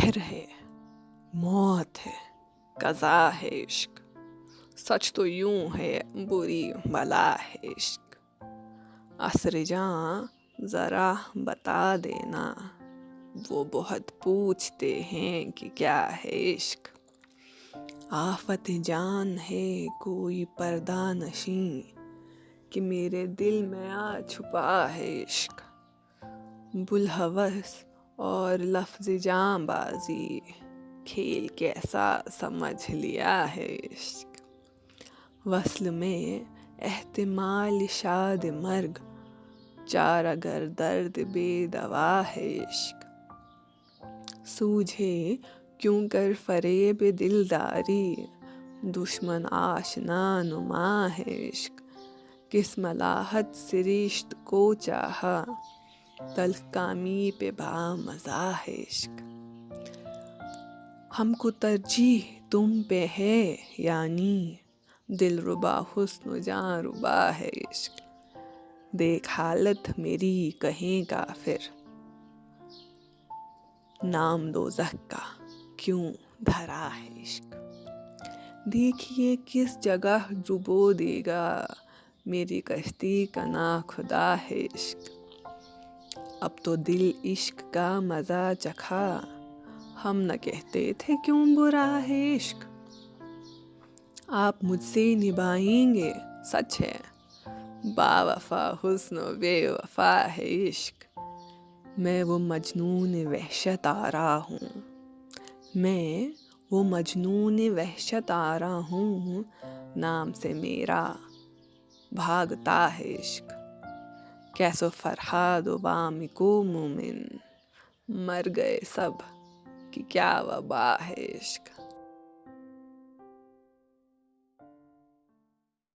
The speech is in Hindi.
कहर है, मौत है, कज़ा है इश्क। सच तो यूं है, बुरी बला है इश्क। असर जां ज़रा बता देना, वो बहुत पूछते हैं कि क्या है इश्क। आफत जान है कोई पर्दा नशीं, कि मेरे दिल में आ छुपा है इश्क। बुलहवस और लफ्ज़ जां बाजी, खेल कैसा समझ लिया है इश्क। वस्ल में एहतिमाल शाद मर्ग, चार अगर दर्द बेदवा है इश्क। सूझे क्यों कर फरेब दिलदारी, दुश्मन आशना नुमा है इश्क। किस मलाहत से रिश्त को चाहा, तल्ख कामी पे बामज़ा है इश्क। हमको तरजीह तुम पे है यानी, दिलरुबा हुस्न जां रुबा है इश्क। देख हालत मेरी कहें काफिर, नाम दोज़ख का क्यों धरा है इश्क। देखिए किस जगह डुबो देगा, मेरी कश्ती का नाखुदा है इश्क। अब तो दिल इश्क का मज़ा चखा, हम न कहते थे क्यों बुरा है इश्क। आप मुझसे निभाएंगे सच है, बावफा हुस्न बेवफा है इश्क। मैं वो मजनून वहशत आरा हूँ, मैं वो मजनून वहशत आरा हूँ, नाम से मेरा भागता है इश्क। कैसो फरहाद व बामिको मोमिन, मर गए सब कि क्या वबा है इश्क।